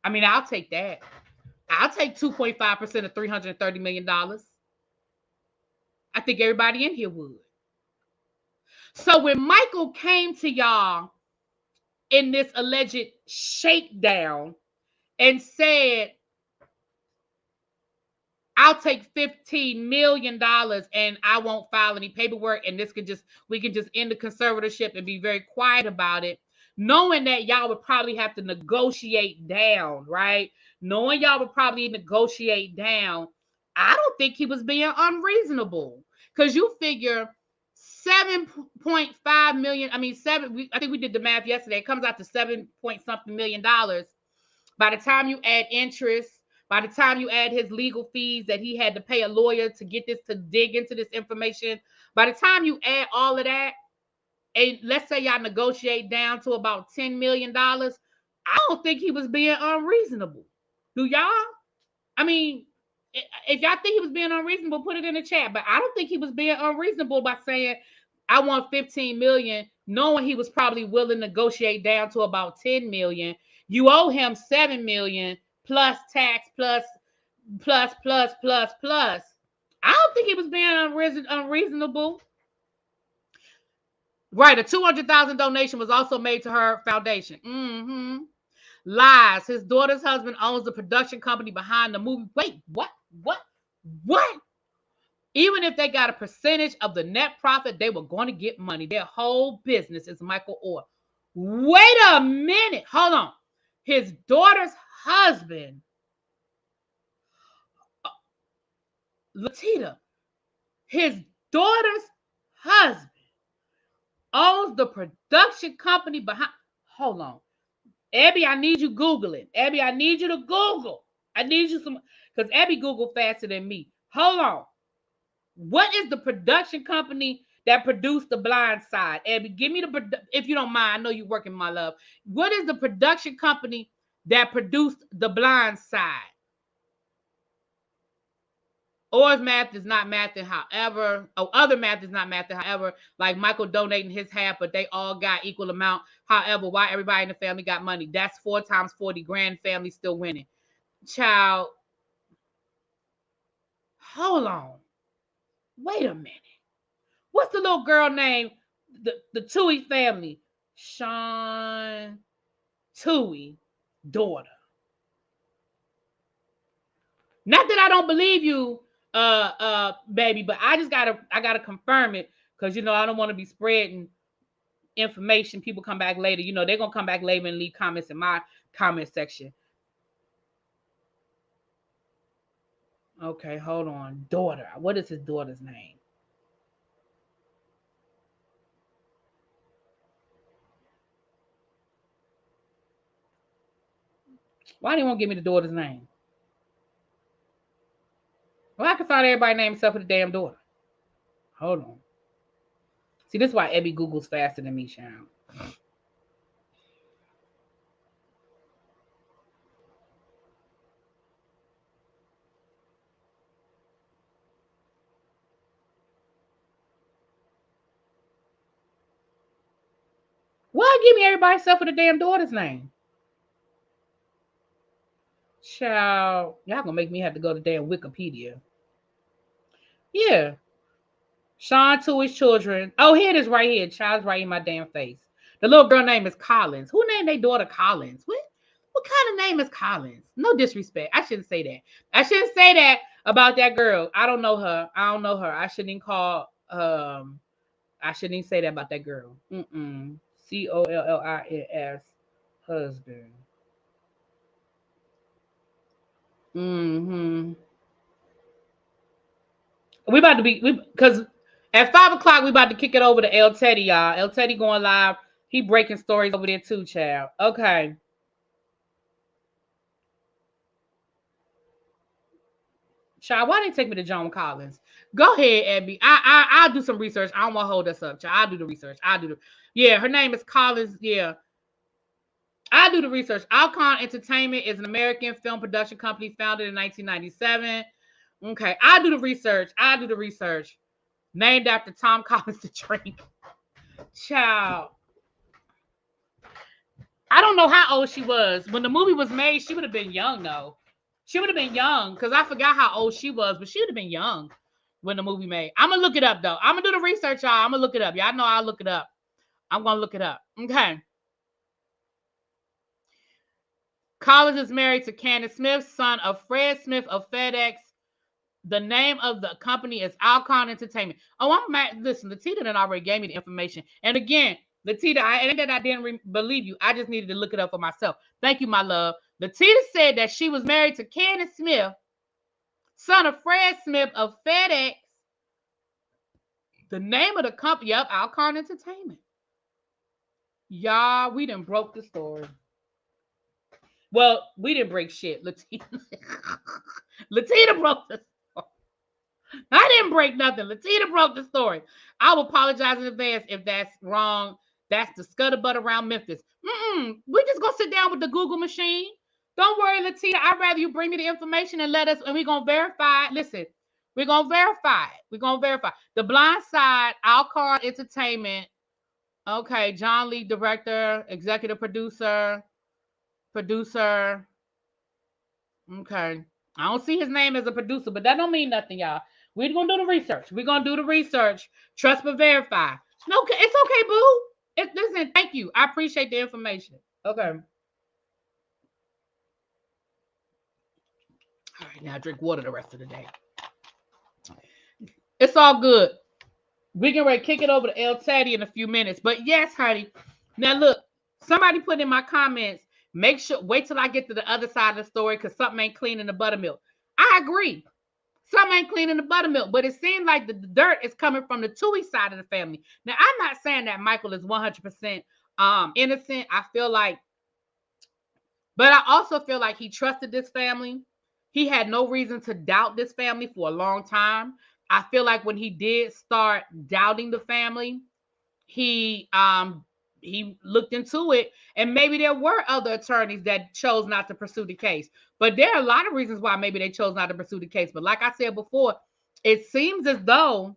I mean, I'll take that. I'll take 2.5% of $330 million. I think everybody in here would. So when Michael came to y'all in this alleged shakedown and said, I'll take $15 million and I won't file any paperwork, and we can just end the conservatorship and be very quiet about it, knowing that y'all would probably have to negotiate down, right? Knowing y'all would probably negotiate down, I don't think he was being unreasonable. Because you figure 7.5 million, I think we did the math yesterday. It comes out to 7 point something million dollars. By the time you add interest, by the time you add his legal fees that he had to pay a lawyer to get this, to dig into this information, by the time you add all of that, and let's say y'all negotiate down to about $10 million, I don't think he was being unreasonable. Do y'all? I mean, if y'all think he was being unreasonable, put it in the chat. But I don't think he was being unreasonable by saying, I want 15 million, knowing he was probably willing to negotiate down to about 10 million. You owe him 7 million plus tax, plus. I don't think he was being unreasonable. Right, a $200,000 donation was also made to her foundation. Lies. His daughter's husband owns the production company behind the movie. Wait, what? Even if they got a percentage of the net profit, they were going to get money. Their whole business is Michael Orr. Wait a minute. Hold on. His daughter's husband, Latita, his daughter's husband owns the production company behind. Hold on. Abby, I need you Googling. Abby, I need you to Google. I need you some, because Abby Google faster than me. Hold on. What is the production company that produced The Blind Side? Abby, give me if you don't mind. I know you're working, my love. What is the production company that produced The Blind Side? Orr's math is not mathing, however. Other math is not mathing, however. Like Michael donating his half, but they all got equal amount. However, why everybody in the family got money? That's 4 times 40 grand. Family still winning. Child, hold on. Wait a minute. What's the little girl name? The Tuohy family. Sean Tuohy daughter. Not that I don't believe you, baby, but I gotta confirm it, because I don't want to be spreading information. People come back later. They're gonna come back later and leave comments in my comment section. Okay, hold on. Daughter. What is his daughter's name? Why do you want to give me the daughter's name? Well, I can find everybody's name except for the damn daughter. Hold on. See, this is why Ebby Google's faster than me, Sharon. Why give me everybody except for the damn daughter's name? Child, y'all gonna make me have to go to damn Wikipedia. Yeah. Sean to his children. Oh, here it is right here. Child's right in my damn face. The little girl name is Collins. Who named their daughter Collins? What kind of name is Collins? No disrespect. I shouldn't say that. I shouldn't say that about that girl. I don't know her. I shouldn't even call I shouldn't even say that about that girl. Collins husband. We about to be because at 5:00 we about to kick it over to El Teddy, y'all. El Teddy going live. He breaking stories over there too, child. Okay. Child, why didn't take me to Joan Collins? Go ahead, Abby. I'll do some research. I don't want to hold us up, child. I'll do the research. Yeah, her name is Collins. Yeah. I do the research. Alcon Entertainment is an American film production company founded in 1997. Okay, I do the research. Named after Tom Collins the drink. Child. I don't know how old she was. When the movie was made, she would have been young, though. She would have been young because I forgot how old she was, but she would have been young when the movie made. I'm going to look it up, though. I'm going to do the research, y'all. I'm going to look it up. Y'all know I'll look it up. I'm going to look it up. Okay. Collins is married to Candace Smith, son of Fred Smith of FedEx. The name of the company is Alcon Entertainment. Oh, I'm mad. Listen, Latita done already gave me the information. And again, Latita, I didn't believe you. I just needed to look it up for myself. Thank you, my love. Latita said that she was married to Candace Smith, son of Fred Smith of FedEx. The name of the company, yep, Alcon Entertainment. Y'all, we done broke the story. Well, we didn't break shit. Latita broke the story. I didn't break nothing. Latita broke the story. I will apologize in advance if that's wrong. That's the scuttlebutt around Memphis. We just gonna sit down with the Google machine. Don't worry, Latita. I'd rather you bring me the information and we're gonna verify it. Listen, we're gonna verify it. We're gonna verify. The Blind Side, Alcon Entertainment. Okay, John Lee, director, executive producer. Okay. I don't see his name as a producer, but that don't mean nothing, y'all. We're gonna do the research. Trust but verify. Okay, it's okay, boo. Listen, thank you. I appreciate the information. Okay. All right, now drink water the rest of the day. It's all good. We can ready to kick it over to El Teddy in a few minutes. But yes, honey. Now look, somebody put in my comments, wait till I get to the other side of the story because something ain't clean in the buttermilk. I agree. Something ain't clean in the buttermilk, but it seems like the dirt is coming from the Tuohy side of the family. Now, I'm not saying that Michael is 100% innocent. But I also feel like he trusted this family. He had no reason to doubt this family for a long time. I feel like when he did start doubting the family, he looked into it, and maybe there were other attorneys that chose not to pursue the case. But there are a lot of reasons why maybe they chose not to pursue the case. But like I said before, it seems as though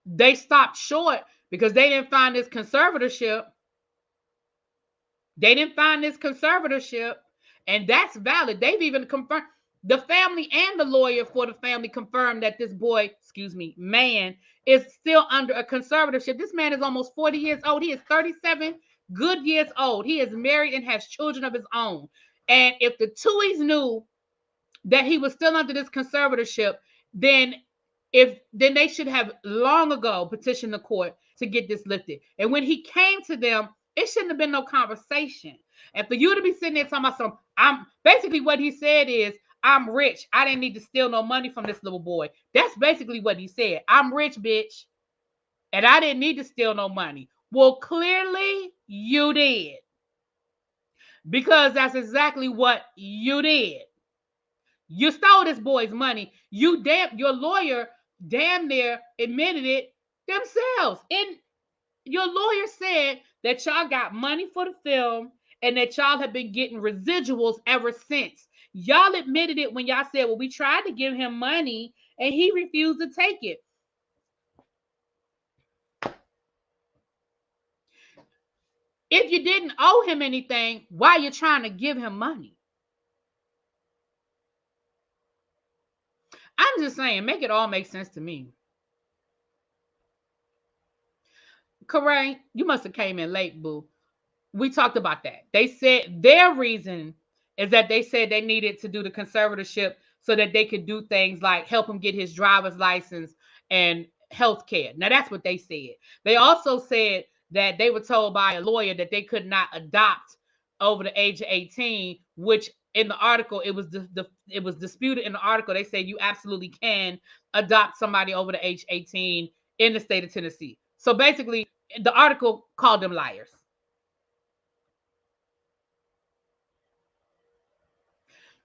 they stopped short because they didn't find this conservatorship. And that's valid. They've even confirmed, the family and the lawyer for the family confirmed that this man is still under a conservatorship. This man is almost 40 years old. He is 37 good years old. He is married and has children of his own. And if the Tuohys knew that he was still under this conservatorship, then they should have long ago petitioned the court to get this lifted. And when he came to them, it shouldn't have been no conversation. And for you to be sitting there talking about basically what he said is, I'm rich. I didn't need to steal no money from this little boy. That's basically what he said. I'm rich, bitch. And I didn't need to steal no money. Well, clearly you did. Because that's exactly what you did. You stole this boy's money. Your lawyer damn near admitted it themselves. And your lawyer said that y'all got money for the film and that y'all have been getting residuals ever since. Y'all admitted it when y'all said, well, we tried to give him money and he refused to take it. If you didn't owe him anything, why are you trying to give him money? I'm just saying, make it all make sense to me. Correct. You must have came in late, boo. We talked about that. They said their reason is that they said they needed to do the conservatorship so that they could do things like help him get his driver's license and health care. Now, that's what they said. They also said that they were told by a lawyer that they could not adopt over the age of 18, which in the article, it was disputed in the article. They said you absolutely can adopt somebody over the age 18 in the state of Tennessee. So basically, the article called them liars.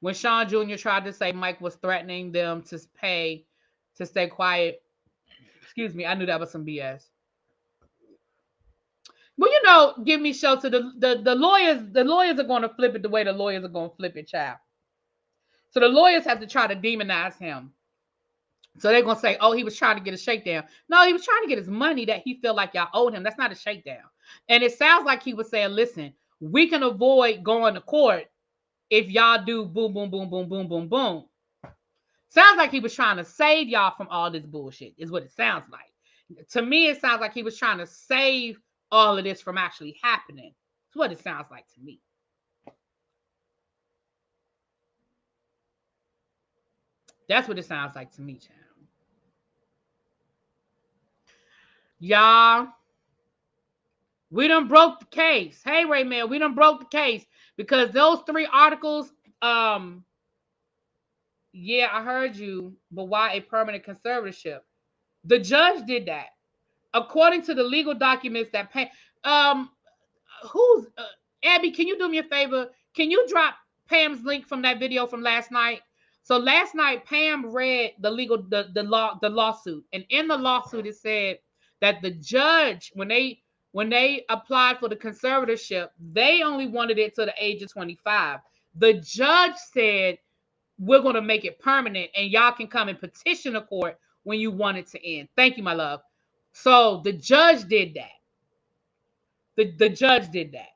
When Sean Jr. tried to say Mike was threatening them to pay to stay quiet, excuse me, I knew that was some BS. Well, give me shelter. The lawyers, are going to flip it the way the lawyers are going to flip it, child. So the lawyers have to try to demonize him. So they're going to say, oh, he was trying to get a shakedown. No, he was trying to get his money that he felt like y'all owed him. That's not a shakedown. And it sounds like he was saying, listen, we can avoid going to court if y'all do boom, boom, boom, boom, boom, boom, boom. Sounds like he was trying to save y'all from all this bullshit, is what it sounds like. To me, it sounds like he was trying to save all of this from actually happening. That's what it sounds like to me. That's what it sounds like to me, child. Y'all, we done broke the case. Hey, Rayman, we done broke the case because those 3 articles, yeah, I heard you, but why a permanent conservatorship? The judge did that. According to the legal documents that who's Abby, can you do me a favor? Can you drop Pam's link from that video from last night? So last night, Pam read the lawsuit, and in the lawsuit it said that the judge, when they applied for the conservatorship, they only wanted it to the age of 25. The judge said, we're going to make it permanent, and y'all can come and petition the court when you want it to end. Thank you, my love. So the judge did that. The judge did that.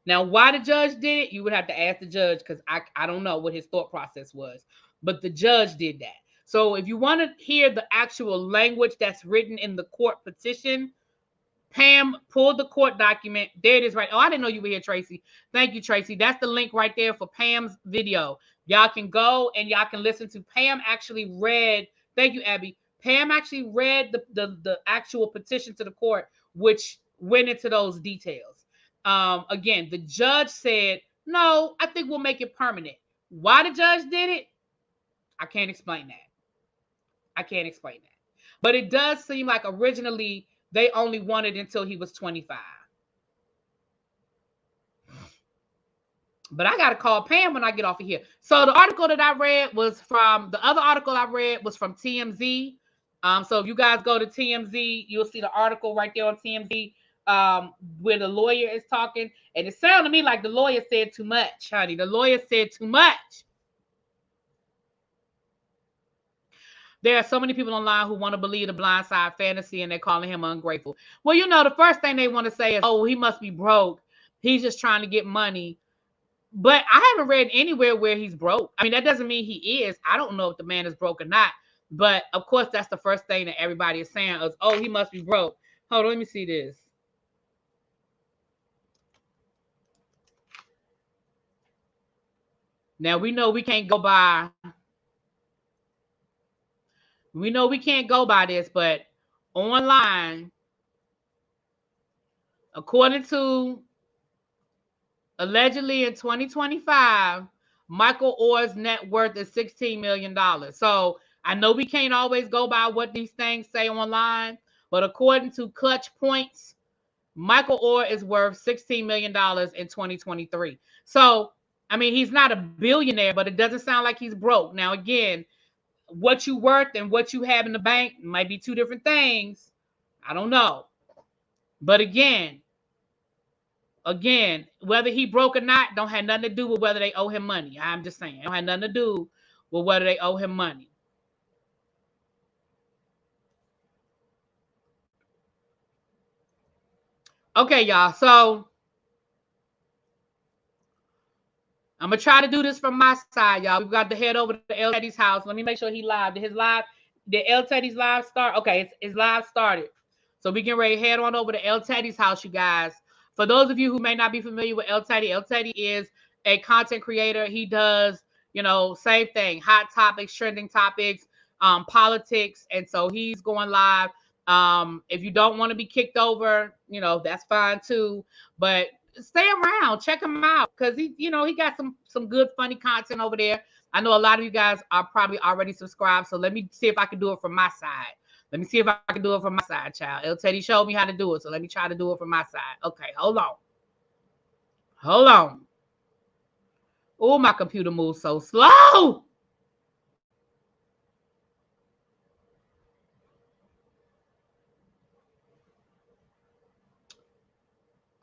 Now, why the judge did it, you would have to ask the judge, because I don't know what his thought process was. But the judge did that. So if you want to hear the actual language that's written in the court petition, Pam pulled the court document. There it is right. Oh, I didn't know you were here, Tracy. Thank you, Tracy. That's the link right there for Pam's video. Y'all can go and y'all can listen to Pam actually read. Thank you, Abby. Pam actually read the actual petition to the court, which went into those details. Again, the judge said, no, I think we'll make it permanent. Why the judge did it, I can't explain that. I can't explain that. But it does seem like originally they only wanted until he was 25. But I got to call Pam when I get off of here. So the article that I read was from, the other article I read was from TMZ. So if you guys go to TMZ, you'll see the article right there on TMZ where the lawyer is talking. And it sounded to me like the lawyer said too much, honey. The lawyer said too much. There are so many people online who want to believe the blindside fantasy and they're calling him ungrateful. Well, the first thing they want to say is, oh, he must be broke. He's just trying to get money. But I haven't read anywhere where he's broke. I mean, that doesn't mean he is. I don't know if the man is broke or not. But, of course, that's the first thing that everybody is saying is, oh, he must be broke. Hold on, let me see this. Now, we know we can't go by. We know we can't go by this, but online, according to allegedly in 2025, Michael Oher's net worth is $16 million. So I know we can't always go by what these things say online, But according to Clutch Points, Michael Oher is worth $16 million in 2023. So, I mean, he's not a billionaire, but it doesn't sound like he's broke. Now, again, what you worth and what you have in the bank might be two different things. I don't know. But again, whether he broke or not, don't have nothing to do with whether they owe him money. I'm just saying. It don't have nothing to do with whether they owe him money. Okay, y'all. So I'm gonna try to do this from my side, y'all. We've got to head over to El Teddy's house. Let me make sure he live. Did El Teddy's live start? Okay, it's live started. So we can ready to head on over to El Teddy's house, you guys. For those of you who may not be familiar with El Teddy is a content creator. He does, same thing, hot topics, trending topics, politics, and so he's going live. If you don't want to be kicked over, that's fine too. But stay around, check him out, because he got some good funny content over there. I know a lot of you guys are probably already subscribed, so let me see if I can do it from my side. Let me see if I can do it from my side, child. El Teddy showed me how to do it, so let me try to do it from my side. Okay, hold on. Oh, my computer moves so slow.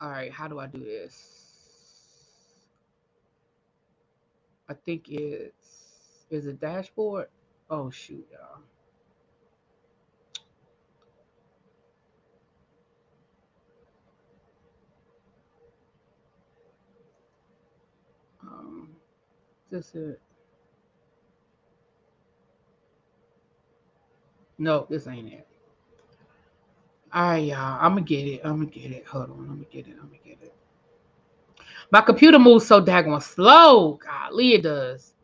All right, how do I do this? I think is it dashboard? Oh, shoot, y'all. This it. No, this ain't it. All right, y'all. I'm going to get it. Hold on. I'm going to get it. My computer moves so daggone slow. Golly, it does.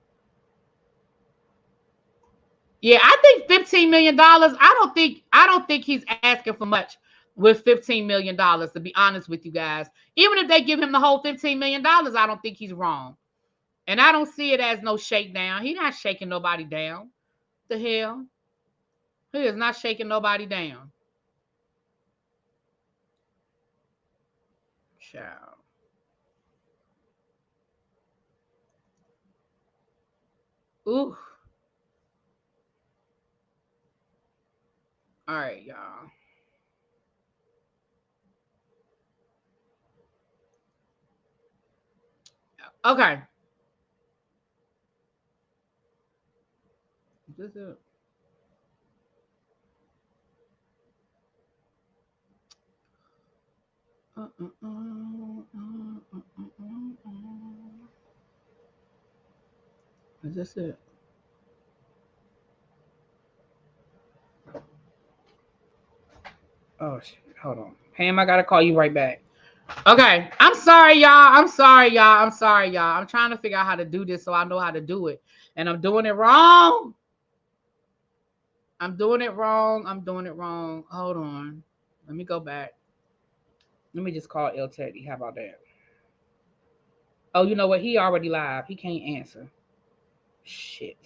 Yeah, I think $15 million. I don't think he's asking for much with $15 million, to be honest with you guys. Even if they give him the whole $15 million, I don't think he's wrong. And I don't see it as no shakedown. He's not shaking nobody down. The hell? He is not shaking nobody down. Child. Ooh. All right, y'all. Okay. This is Is this it? Oh shit. Hold on. Pam, I gotta call you right back. Okay. I'm sorry, y'all. I'm trying to figure out how to do this so I know how to do it. And I'm doing it wrong. I'm doing it wrong. Hold on. Let me go back. Let me just call El Teddy. How about that? Oh, you know what? He already live. He can't answer. Shit.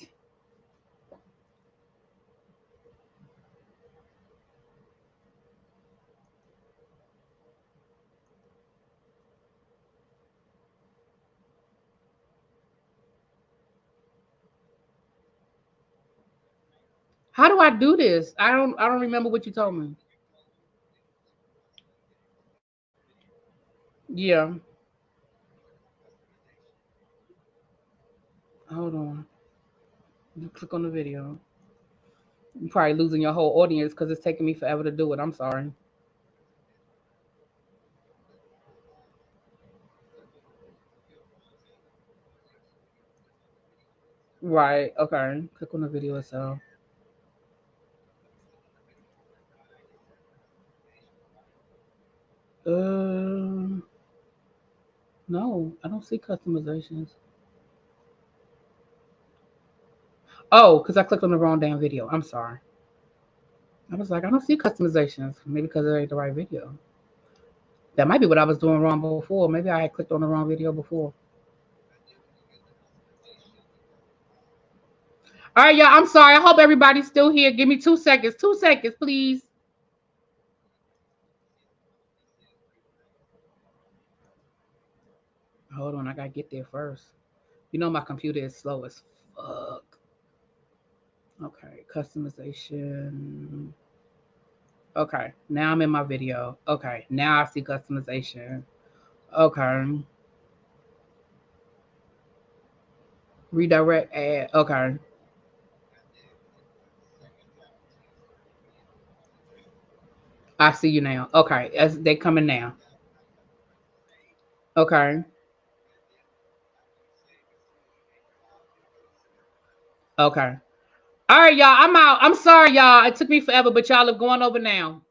How do I do this? I don't remember what you told me. Yeah. Hold on. You click on the video. You're probably losing your whole audience because it's taking me forever to do it. I'm sorry. Right. Okay. Click on the video itself. No, I don't see customizations. Oh, because I clicked on the wrong damn video. I'm sorry. I was like, I don't see customizations. Maybe because it ain't the right video. That might be what I was doing wrong before. Maybe I had clicked on the wrong video before. All right, y'all. I'm sorry. I hope everybody's still here. Give me 2 seconds. 2 seconds, please. Hold on, I gotta get there first. You know my computer is slow as fuck. Okay, customization. Okay, now I'm in my video. Okay, now I see customization. Okay, redirect ad. Okay, I see you now. Okay, as they coming now. Okay, okay. All right, y'all. I'm out. I'm sorry, y'all. It took me forever, but y'all are going over now.